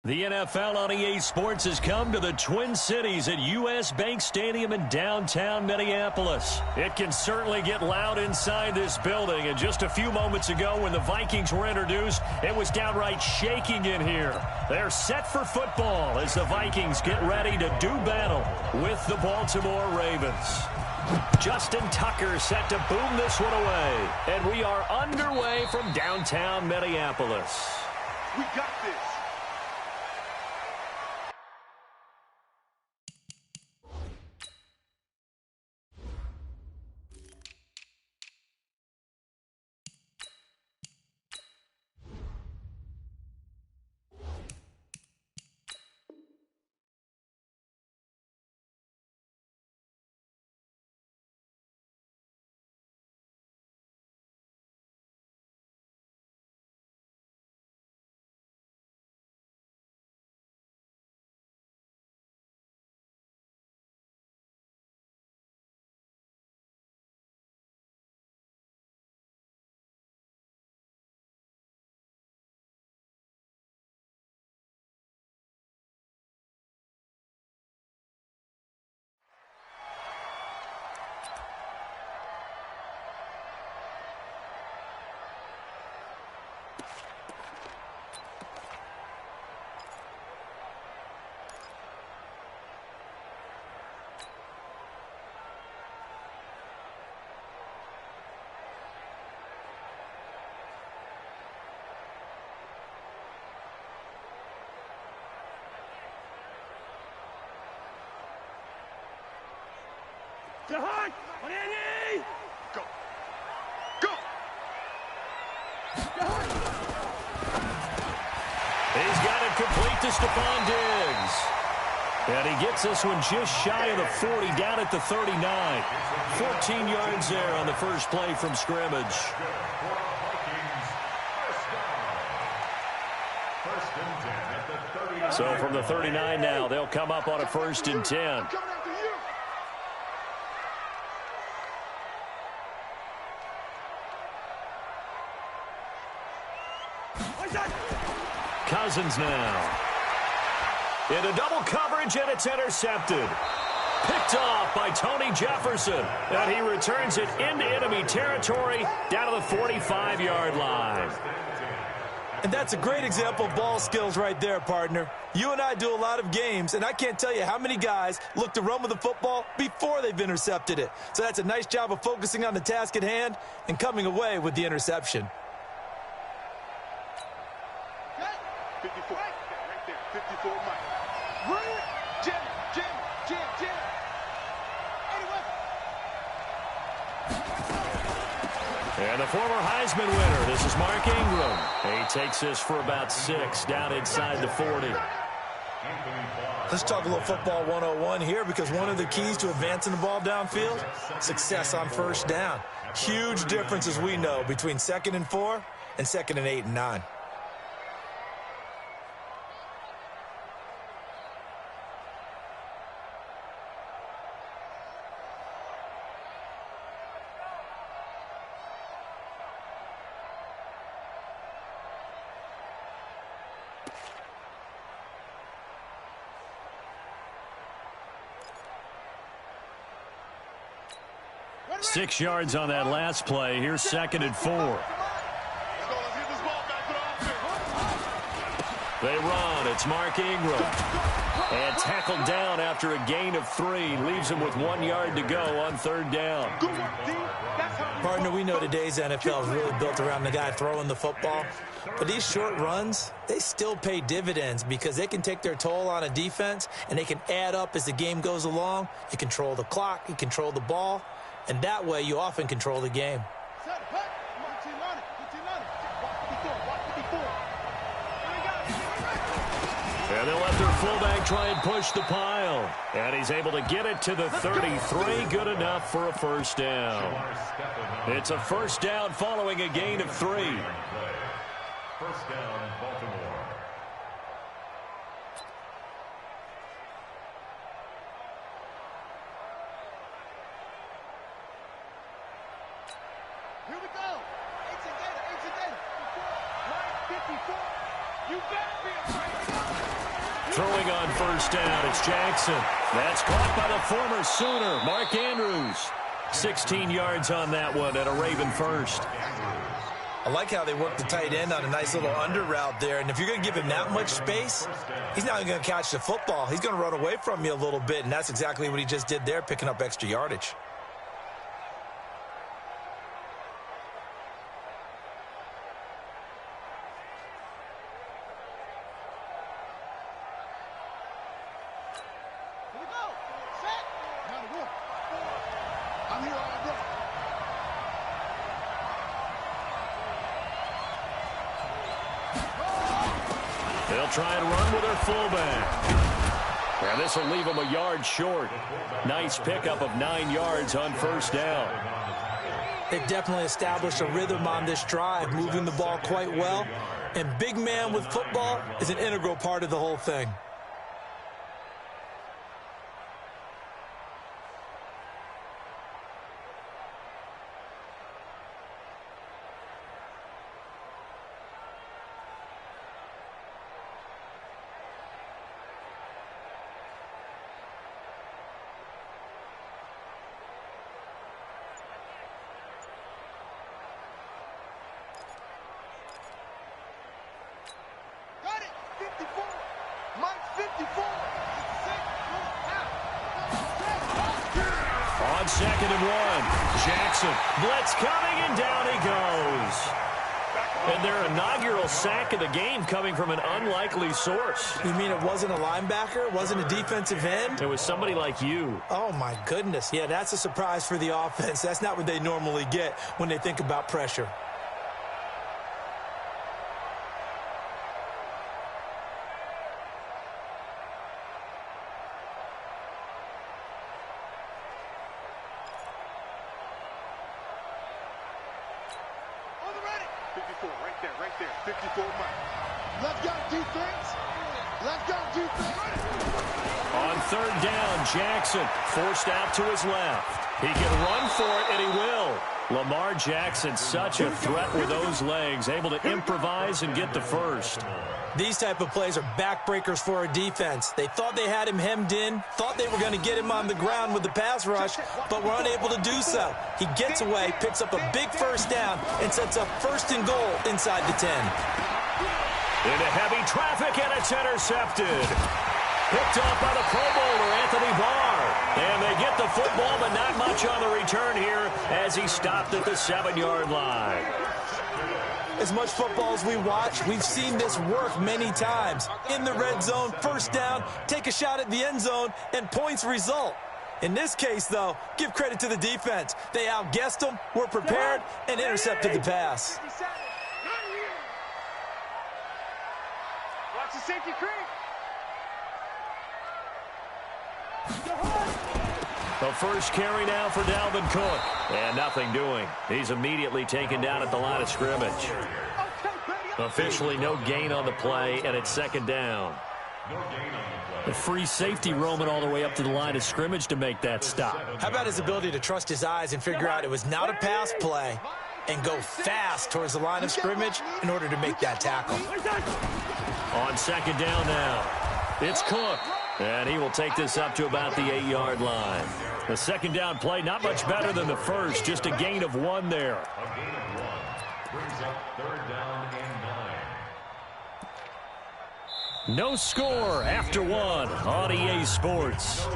The NFL on EA Sports has come to the Twin Cities at U.S. Bank Stadium in downtown Minneapolis. It can certainly get loud inside this building, and just a few moments ago when the Vikings were introduced, it was downright shaking in here. They're set for football as the Vikings get ready to do battle with the Baltimore Ravens. Justin Tucker set to boom this one away, and we are underway from downtown Minneapolis. We got this. To Hunt! On Andy! Go! Go! He's got it complete to Stephon Diggs. And he gets this one just shy of the 40, down at the 39. 14 yards there on the first play from scrimmage. So from the 39 now, they'll come up on a 1st and 10. Cousins now. Into double coverage, and it's intercepted. Picked off by Tony Jefferson. And he returns it into enemy territory down to the 45-yard line. And that's a great example of ball skills right there, partner. You and I do a lot of games, and I can't tell you how many guys look to run with the football before they've intercepted it. So that's a nice job of focusing on the task at hand and coming away with the interception. 54. Right there. 54 Mike. Run it. Jam. Anyway. And the former Heisman winner, this is Mark Ingram. He takes this for about 6 down inside the 40. Let's talk a little football 101 here, because one of the keys to advancing the ball downfield, success on first down. Huge difference, as we know, between 2nd and 4 and 2nd and 8 and 9. Six yards on that last play. Here's 2nd and 4. They run. It's Mark Ingram. And tackled down after a gain of 3. Leaves him with 1 yard to go on 3rd down. Partner, we know today's NFL is really built around the guy throwing the football. But these short runs, they still pay dividends, because they can take their toll on a defense, and they can add up as the game goes along. You control the clock. You control the ball. And that way, you often control the game. And they'll let their fullback try and push the pile. And he's able to get it to the 33. Good enough for a 1st down. It's a 1st down following a gain of 3. 1st down, Baltimore. Here we go. 18 data. 54. You better be afraid to go. Throwing on first down, it's Jackson. That's caught by the former Sooner, Mark Andrews. 16 yards on that one and a Raven first. I like how they work the tight end on a nice little under route there. And if you're going to give him that much space, he's not going to catch the football. He's going to run away from you a little bit, and that's exactly what he just did there, picking up extra yardage. Here we go. Set. Now to work. I'm here all day. They'll try and run with their fullback. And this will leave them a yard short. Nice pickup of 9 yards on first down. They've definitely established a rhythm on this drive, moving the ball quite well. And big man with football is an integral part of the whole thing. Got it. 54. Mike's 54. On second and 1, Jackson. Blitz coming, and down he goes. And their inaugural sack of the game coming from an unlikely source. You mean it wasn't a linebacker? It wasn't a defensive end? It was somebody like you. Oh, my goodness. Yeah, that's a surprise for the offense. That's not what they normally get when they think about pressure. On the ready. 54, right there. 54 Mike. Let's go defense. Let's go defense. On third down, Jackson forced out to his left. He can run for it, and he will. Lamar Jackson, such a threat with those legs, able to improvise and get the first. These type of plays are backbreakers for a defense. They thought they had him hemmed in, thought they were going to get him on the ground with the pass rush, but were unable to do so. He gets away, picks up a big first down, and sets up first and goal inside the 10. Into heavy traffic, and it's intercepted. Picked off by the Pro Bowler, Anthony Barr. And they get the football, but not much on the return here as he stopped at the 7-yard line. As much football as we watch, we've seen this work many times. In the red zone, first down, take a shot at the end zone, and points result. In this case, though, give credit to the defense. They outguessed them, were prepared, and intercepted the pass. Watch the safety creep. The first carry now for Dalvin Cook. And nothing doing. He's immediately taken down at the line of scrimmage. Officially no gain on the play, and it's second down. The free safety roaming all the way up to the line of scrimmage to make that stop. How about his ability to trust his eyes and figure out it was not a pass play and go fast towards the line of scrimmage in order to make that tackle? On second down now, it's Cook. And he will take this up to about the 8-yard line. The second down play, not much better than the first, just a gain of 1 there. A gain of 1 brings up third down and 9. No score after 1 on EA Sports.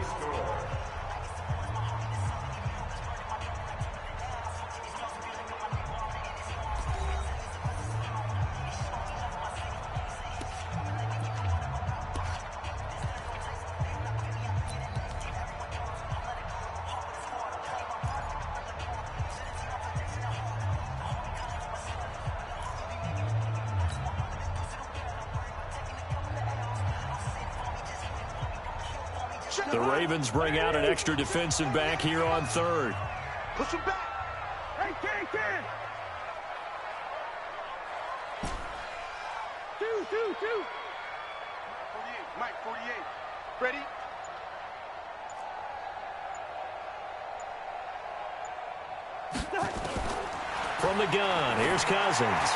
The Ravens bring out an extra defensive back here on third. Push him back. Hey, Ken! Two. 48. Mike, 48. Ready? From the gun, here's Cousins.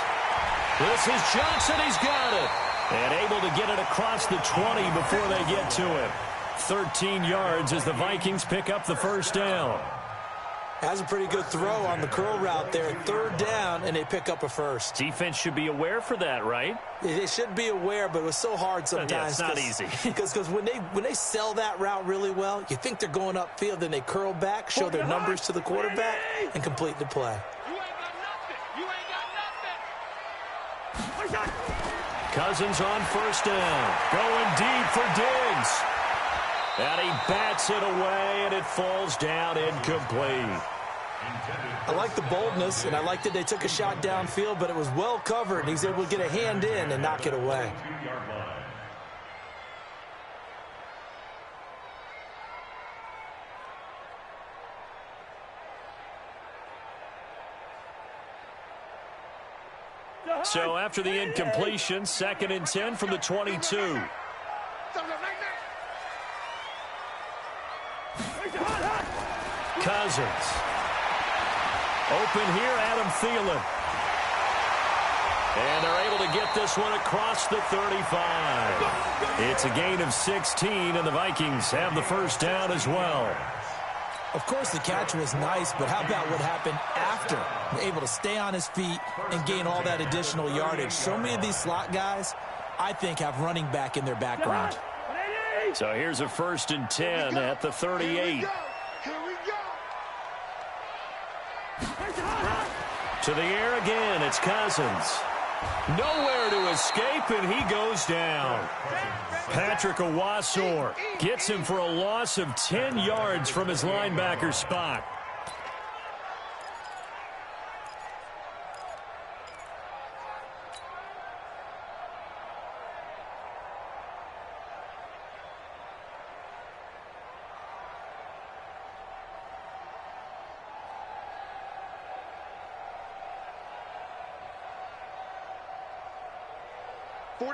This is Johnson, he's got it. And able to get it across the 20 before they get to it. 13 yards as the Vikings pick up the first down. Has a pretty good throw on the curl route there. 3rd down, and they pick up a first. Defense should be aware for that, right? They should be aware, but it was so hard sometimes. Yeah, it's not easy. Because when they sell that route really well, you think they're going upfield, then they curl back, show their numbers to the quarterback, and complete the play. You ain't got nothing. You ain't got nothing. Cousins on first down. Going deep for Diggs. And he bats it away, and it falls down incomplete. I like the boldness, and I like that they took a shot downfield, but it was well covered, and he's able to get a hand in and knock it away. So after the incompletion, 2nd and 10 from the 22. Cousins. Open here, Adam Thielen. And they're able to get this one across the 35. It's a gain of 16, and the Vikings have the first down as well. Of course, the catch was nice, but how about what happened after? Able to stay on his feet and gain all that additional yardage. So many of these slot guys, I think, have running back in their background. So here's a 1st and 10 at the 38. To the air again, it's Cousins. Nowhere to escape, and he goes down. Patrick Owasor gets him for a loss of 10 yards from his linebacker spot.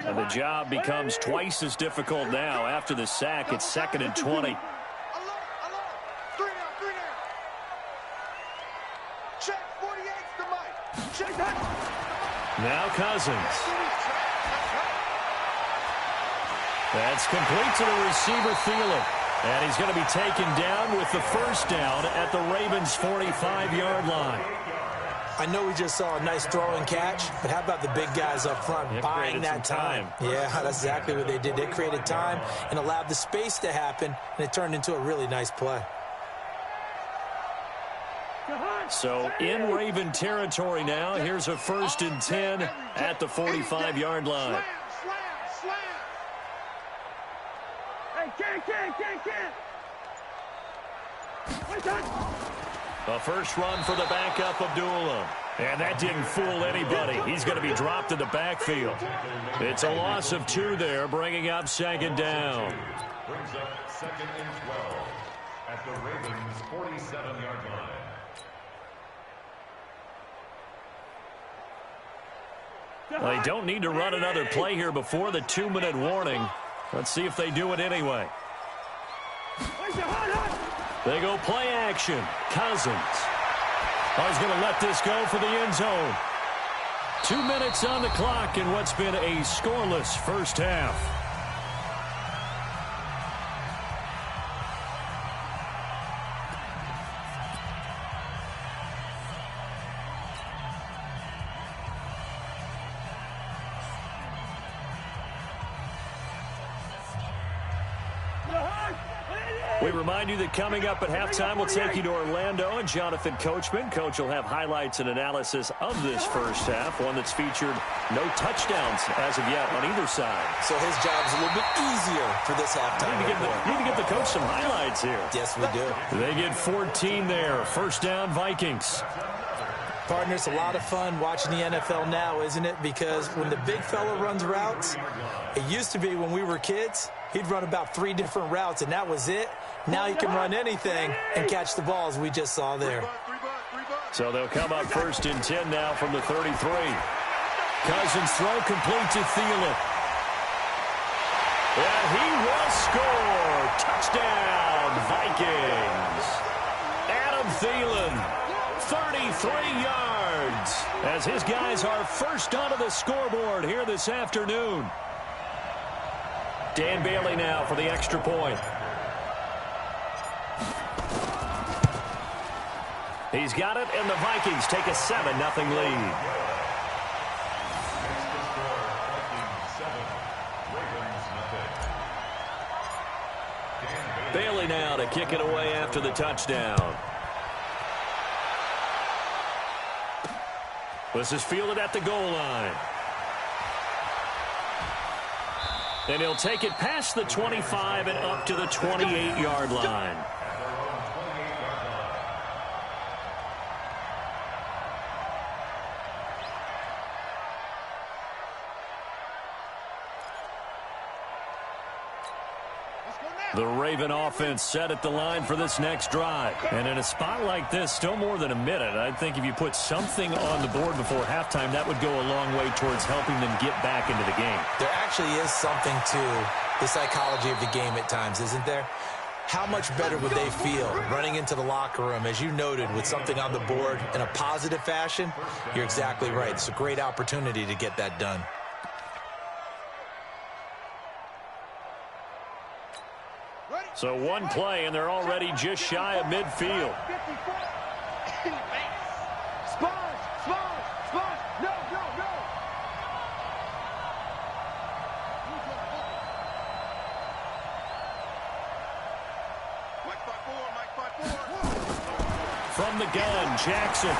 And the job becomes twice as difficult now after the sack. It's 2nd and 20. Now Cousins. That's complete to the receiver, Thielen. And he's going to be taken down with the first down at the Ravens' 45-yard line. I know we just saw a nice throw and catch, but how about the big guys up front buying that time? Yeah, that's exactly what they did. They created time and allowed the space to happen, and it turned into a really nice play. So in Raven territory now, here's a 1st and 10 at the 45-yard line. A first run for the backup, Abdullah. And that didn't fool anybody. He's going to be dropped in the backfield. It's a loss of 2 there, bringing up 2nd down. Brings up 2nd and 12 at the Ravens' 47-yard line. Well, they don't need to run another play here before the 2-minute warning. Let's see if they do it anyway. They go play action. Cousins. Oh, he's going to let this go for the end zone. 2 minutes on the clock in what's been a scoreless first half. We remind you that coming up at halftime, we'll take you to Orlando and Jonathan Coachman. Coach will have highlights and analysis of this first half, one that's featured no touchdowns as of yet on either side. So his job's a little bit easier for this halftime. Need to get the coach some highlights here. Yes, we do. They get 14 there. First down, Vikings. Partner, it's a lot of fun watching the NFL now, isn't it? Because when the big fella runs routes, it used to be when we were kids, he'd run about 3 different routes, and that was it. Now he can run anything and catch the balls we just saw there. So they'll come up 1st and 10 now from the 33. Cousins throw complete to Thielen. And he will score. Touchdown, Vikings. Adam Thielen, 33 yards, as his guys are first onto the scoreboard here this afternoon. Dan Bailey now for the extra point. He's got it, and the Vikings take a 7-0 lead. Bailey now to kick it away after the touchdown. This is fielded at the goal line. And he'll take it past the 25 and up to the 28-yard line. The Raven offense set at the line for this next drive. And in a spot like this, still more than a minute, I think if you put something on the board before halftime, that would go a long way towards helping them get back into the game. There actually is something to the psychology of the game at times, isn't there? How much better would they feel running into the locker room, as you noted, with something on the board in a positive fashion? You're exactly right. It's a great opportunity to get that done. So one play, and they're already just shy of midfield. From the gun, Jackson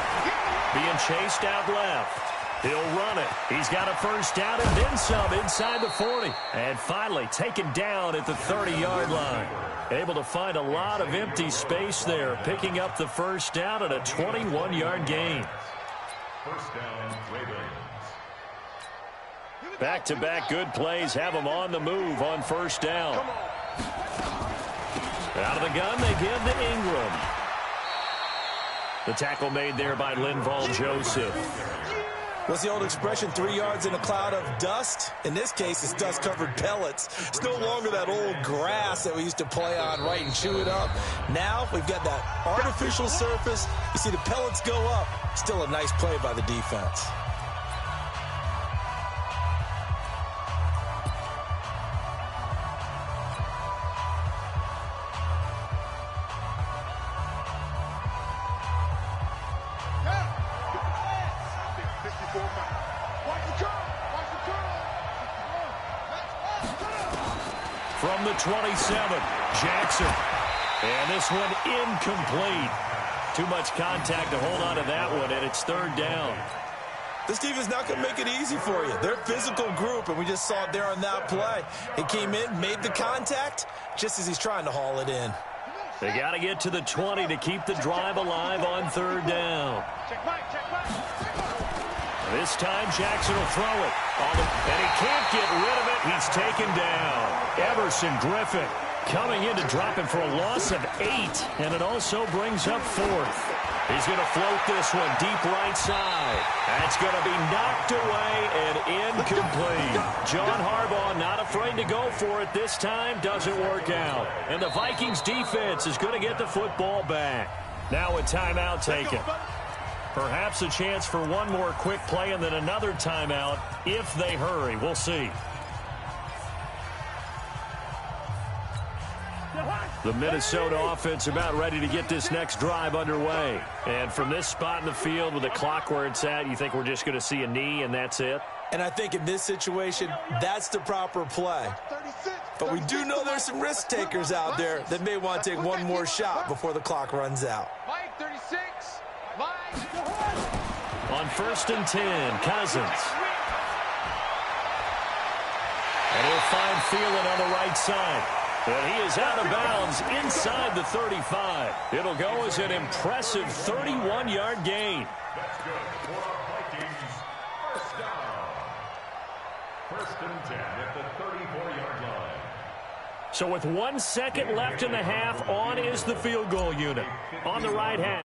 being chased out left. He'll run it. He's got a first down and then some inside the 40. And finally taken down at the 30-yard line. Able to find a lot of empty space there, picking up the first down at a 21-yard gain. First down, Ravens. Back-to-back good plays have them on the move on first down. Out of the gun, they give to Ingram. The tackle made there by Linval Joseph. What's the old expression, 3 yards in a cloud of dust? In this case, it's dust-covered pellets. It's no longer that old grass that we used to play on, right, and chew it up. Now we've got that artificial surface. You see the pellets go up. Still a nice play by the defense. From the 27, Jackson. And this one incomplete. Too much contact to hold on to that one, and it's third down. This defense not going to make it easy for you. They're a physical group, and we just saw it there on that play. He came in, made the contact, just as he's trying to haul it in. They got to get to the 20 to keep the drive alive on third down. This time, Jackson will throw it. And he can't get rid of it. He's taken down. Everson Griffin coming in to drop him for a loss of 8. And it also brings up fourth. He's going to float this one deep right side. That's going to be knocked away and incomplete. John Harbaugh not afraid to go for it this time. Doesn't work out. And the Vikings defense is going to get the football back. Now a timeout taken. Perhaps a chance for one more quick play and then another timeout if they hurry. We'll see. The Minnesota offense about ready to get this next drive underway. And from this spot in the field with the clock where it's at, you think we're just going to see a knee and that's it? And I think in this situation, that's the proper play. But we do know there's some risk takers out there that may want to take one more shot before the clock runs out. Mike, 36. On 1st and 10, Cousins. And he'll find Thielen on the right side. And he is out of bounds inside the 35. It'll go as an impressive 31-yard gain. That's good for our Vikings. First down. 1st and 10 at the 34-yard line. So with 1 second left in the half, on is the field goal unit. On the right hand.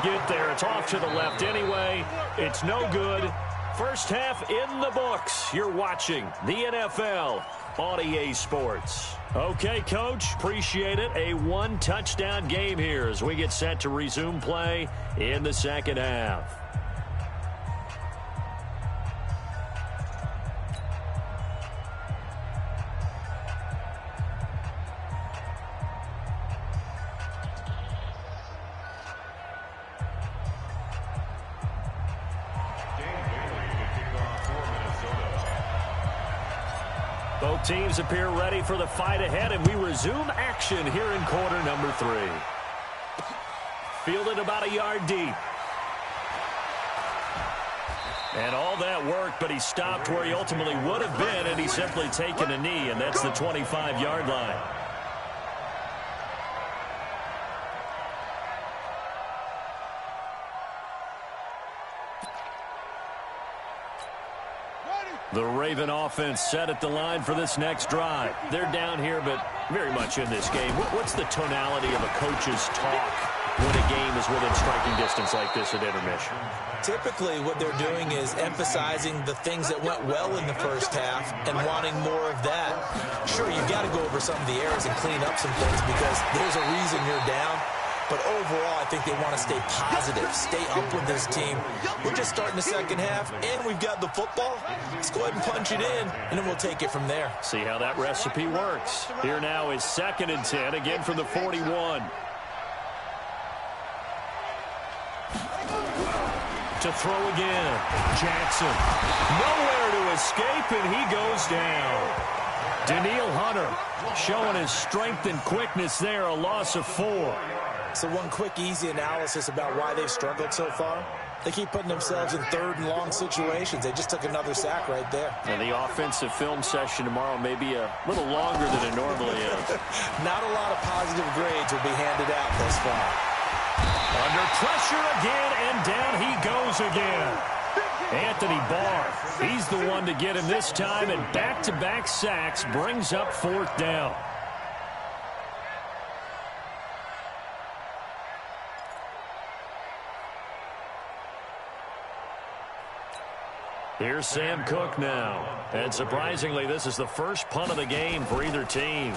Get there. It's off to the left anyway. It's no good. First half in the books. You're watching the NFL on EA Sports. Okay, Coach, appreciate it. A one-touchdown game here as we get set to resume play in the second half. Teams appear ready for the fight ahead, and we resume action here in quarter number 3. Fielded about a yard deep. And all that work, but he stopped where he ultimately would have been, and he's simply taken a knee, and that's the 25-yard line. The Raven offense set at the line for this next drive. They're down here, but very much in this game. What's the tonality of a coach's talk when a game is within striking distance like this at intermission? Typically, what they're doing is emphasizing the things that went well in the first half and wanting more of that. Sure, you've got to go over some of the errors and clean up some things because there's a reason you're down. But overall, I think they want to stay positive, stay up with this team. We're just starting the second half, and we've got the football. Let's go ahead and punch it in, and then we'll take it from there. See how that recipe works. Here now is 2nd and 10, again from the 41. To throw again. Jackson. Nowhere to escape, and he goes down. Daniil Hunter showing his strength and quickness there, a loss of 4. So one quick, easy analysis about why they've struggled so far. They keep putting themselves in 3rd and long situations. They just took another sack right there. And the offensive film session tomorrow may be a little longer than it normally is. Not a lot of positive grades will be handed out thus far. Under pressure again, and down he goes again. Anthony Barr, he's the one to get him this time, and back-to-back sacks brings up 4th down. Here's Sam Cook now. And surprisingly, this is the first punt of the game for either team.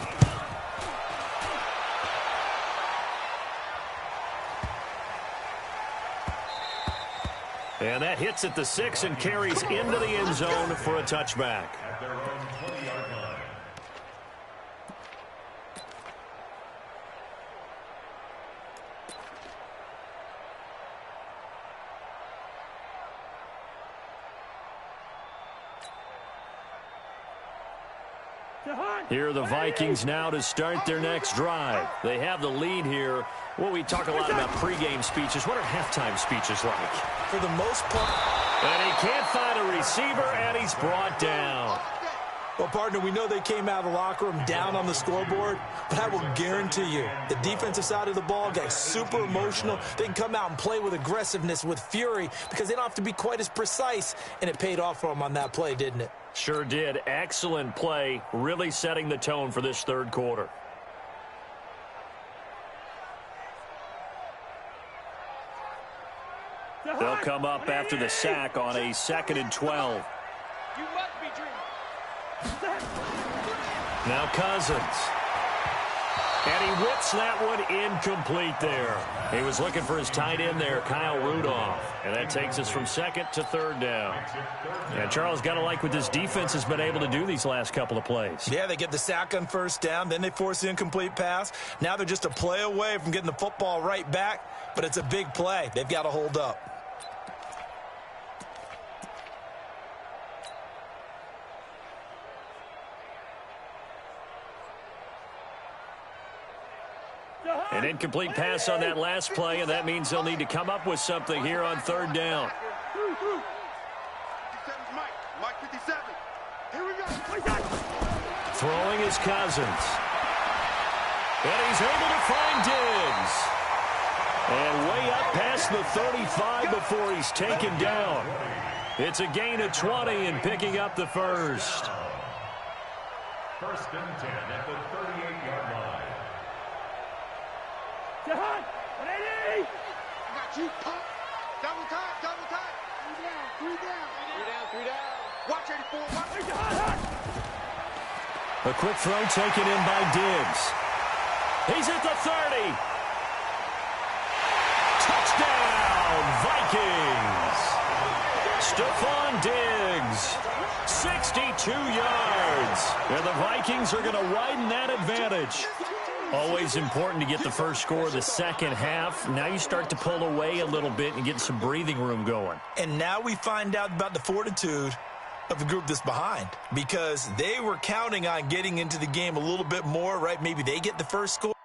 And that hits at the 6 and carries into the end zone for a touchback. At their own 20-yard line. Here are the Vikings now to start their next drive. They have the lead here. Well, we talk a lot about pregame speeches. What are halftime speeches like? For the most part. And he can't find a receiver, and he's brought down. Well, partner, we know they came out of the locker room down on the scoreboard, but I will guarantee you the defensive side of the ball got super emotional. They can come out and play with aggressiveness, with fury, because they don't have to be quite as precise, and it paid off for them on that play, didn't it? Sure did. Excellent play, really setting the tone for this 3rd quarter. They'll come up after the sack on a 2nd and 12. You must be dreaming. Now Cousins. And he whips that one incomplete there. He was looking for his tight end there, Kyle Rudolph. And that takes us from 2nd to 3rd down. And Charles, got to like what this defense has been able to do these last couple of plays. Yeah, they get the sack on 1st down, then they force the incomplete pass. Now they're just a play away from getting the football right back, but it's a big play. They've got to hold up. An incomplete pass on that last play, and that means they'll need to come up with something here on 3rd down. Mike 57. Here we go. Throwing is Cousins. And he's able to find Diggs. And way up past the 35 before he's taken down. It's a gain of 20 and picking up the 1st. 1st and 10 at the 38-yard line. Ready? Got you, pump. Double time, double time. 3 down, 3 down. 3 down. Watch 84, watch. A quick throw taken in by Diggs. He's at the 30. Touchdown, Vikings. Stephon Diggs, 62 yards. And the Vikings are going to widen that advantage. Always important to get the first score of the second half. Now you start to pull away a little bit and get some breathing room going. And now we find out about the fortitude of the group that's behind because they were counting on getting into the game a little bit more, right? Maybe they get the first score.